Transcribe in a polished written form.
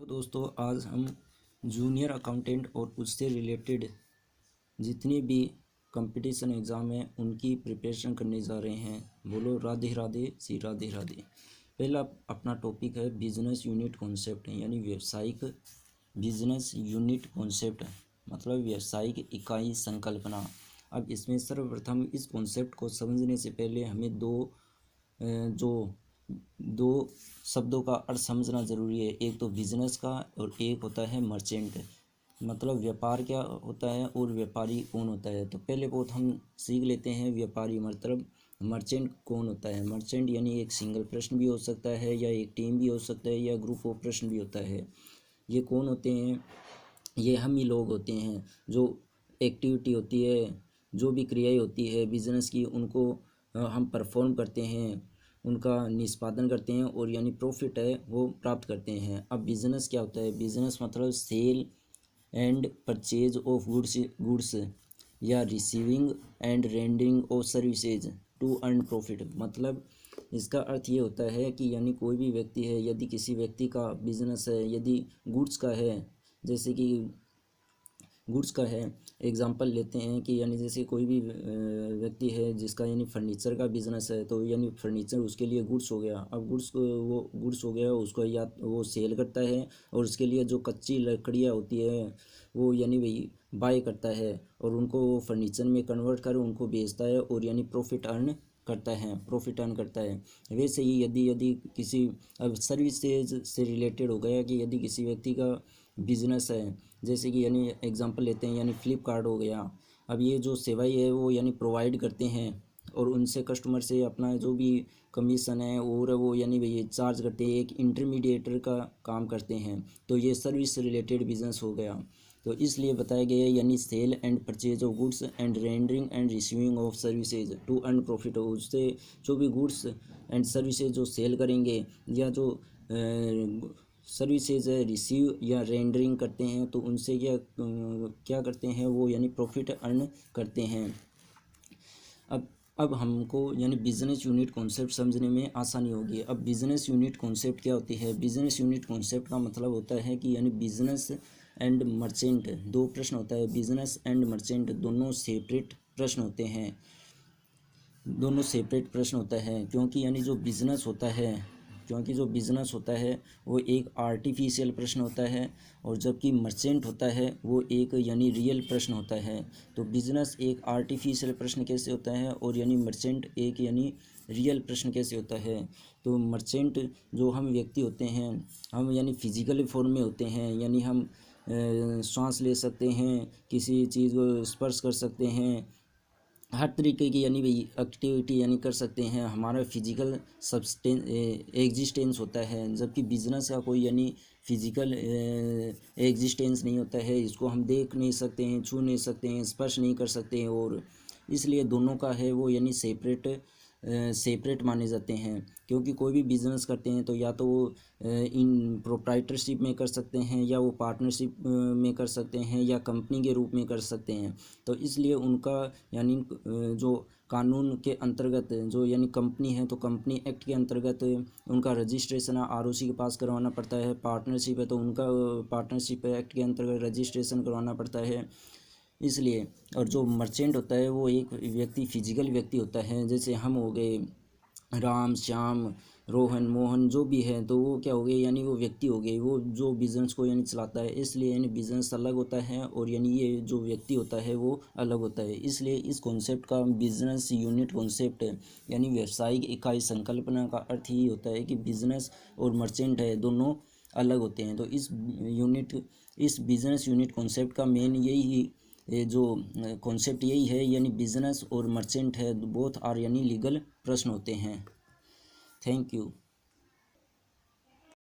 दोस्तों आज हम जूनियर अकाउंटेंट और उससे रिलेटेड जितने भी कंपटीशन एग्ज़ाम हैं उनकी प्रिपरेशन करने जा रहे हैं। बोलो राधे राधे सी राधे राधे। पहला अपना टॉपिक है बिजनेस यूनिट कॉन्सेप्ट, यानी व्यावसायिक बिजनेस यूनिट कॉन्सेप्ट मतलब व्यावसायिक इकाई संकल्पना। अब इसमें सर्वप्रथम इस कॉन्सेप्ट को समझने से पहले हमें दो शब्दों का अर्थ समझना ज़रूरी है। एक तो बिजनेस का और एक होता है मर्चेंट, मतलब व्यापार क्या होता है और व्यापारी कौन होता है। तो पहले बहुत हम सीख लेते हैं व्यापारी मतलब मर्चेंट कौन होता है। मर्चेंट यानी एक सिंगल प्रश्न भी हो सकता है या एक टीम भी हो सकता है या ग्रुप ऑफ प्रश्न भी होता है। ये कौन होते हैं? ये हम ही लोग होते हैं जो एक्टिविटी होती है, जो भी क्रियाएं होती है बिजनेस की, उनको हम परफॉर्म करते हैं, उनका निष्पादन करते हैं और यानी प्रॉफिट है वो प्राप्त करते हैं। अब बिजनेस क्या होता है? बिजनेस मतलब sale and purchase of goods या receiving and rendering of services to earn profit. मतलब इसका अर्थ ये होता है कि यानी कोई भी व्यक्ति है, यदि किसी व्यक्ति का बिजनेस है, यदि गुड्स का है, जैसे कि गुड्स का है, एग्जांपल लेते हैं कि यानी जैसे कोई भी व्यक्ति है जिसका यानी फर्नीचर का बिजनेस है, तो यानी फर्नीचर उसके लिए गुड्स हो गया। अब वो गुड्स हो गया, उसको या वो सेल करता है और उसके लिए जो कच्ची लकड़ियाँ होती है वो यानी वही बाय करता है और उनको वो फर्नीचर में कन्वर्ट कर उनको बेचता है और यानी प्रॉफिट अर्न करता है। वैसे ही यदि किसी अब सर्विसेज से रिलेटेड हो गया कि यदि किसी व्यक्ति का बिजनेस है, जैसे कि यानी एग्जांपल लेते हैं यानी फ्लिपकार्ट हो गया। अब ये जो सेवाएं है वो यानी प्रोवाइड करते हैं और उनसे कस्टमर से अपना जो भी कमीशन है और वो यानी ये चार्ज करते हैं, एक इंटरमीडिएटर का काम करते हैं। तो ये सर्विस रिलेटेड बिजनेस हो गया। तो इसलिए बताया गया है यानी sale and purchase of goods and rendering and receiving of services to earn profit. उससे जो भी गुड्स एंड सर्विसेज जो सेल करेंगे या जो सर्विसेज है रिसीव या रेंडरिंग करते हैं, तो उनसे क्या करते हैं वो यानी प्रॉफिट अर्न करते हैं। अब हमको यानी बिजनेस यूनिट कॉन्सेप्ट समझने में आसानी होगी। अब बिजनेस यूनिट कॉन्सेप्ट क्या होती है? बिजनेस यूनिट कॉन्सेप्ट का मतलब होता है कि यानी बिजनेस एंड मर्चेंट दो प्रश्न होता है। बिजनेस एंड मर्चेंट दोनों सेपरेट प्रश्न होते हैं, क्योंकि जो बिज़नेस होता है वो एक आर्टिफिशियल प्रश्न होता है और जबकि मर्चेंट होता है वो एक यानी रियल प्रश्न होता है। तो बिज़नेस एक आर्टिफिशियल प्रश्न कैसे होता है और यानी मर्चेंट एक यानी रियल प्रश्न कैसे होता है? तो मर्चेंट जो हम व्यक्ति होते हैं, हम यानी फिजिकल फॉर्म में होते हैं, यानी हम सांस ले सकते हैं, किसी चीज़ को स्पर्श कर सकते हैं, हर तरीके की यानी वही एक्टिविटी यानी कर सकते हैं, हमारा फिजिकल सब्सटेंस एग्जिस्टेंस होता है। जबकि बिजनेस का कोई यानी फिजिकल एग्जिस्टेंस नहीं होता है, इसको हम देख नहीं सकते हैं, छू नहीं सकते हैं, स्पर्श नहीं कर सकते हैं और इसलिए दोनों का है वो यानी सेपरेट माने जाते हैं। क्योंकि कोई भी बिजनेस करते हैं तो या तो वो इन प्रोप्राइटरशिप में कर सकते हैं या वो पार्टनरशिप में कर सकते हैं या कंपनी के रूप में कर सकते हैं। तो इसलिए उनका यानी जो कानून के अंतर्गत जो यानी कंपनी है तो कंपनी एक्ट के अंतर्गत उनका रजिस्ट्रेशन आरओसी के पास करवाना पड़ता है। पार्टनरशिप है तो उनका पार्टनरशिप एक्ट के अंतर्गत रजिस्ट्रेशन करवाना पड़ता है। इसलिए और जो मर्चेंट होता है वो एक व्यक्ति फिजिकल व्यक्ति होता है, जैसे हम हो गए राम श्याम रोहन मोहन जो भी है, तो वो क्या हो गए यानी वो व्यक्ति हो गए, वो जो बिजनेस को यानी चलाता है। इसलिए यानी बिजनेस अलग होता है और यानी ये जो व्यक्ति होता है वो अलग होता है। इसलिए इस कॉन्सेप्ट का बिजनेस यूनिट कॉन्सेप्ट यानी व्यावसायिक इकाई संकल्पना का अर्थ ही होता है कि बिजनेस और मर्चेंट है दोनों अलग होते हैं। तो इस बिजनेस यूनिट कॉन्सेप्ट का मेन ये जो कॉन्सेप्ट यही है, यानी बिजनेस और मर्चेंट है बोथ आर यानी लीगल प्रश्न होते हैं। Thank you.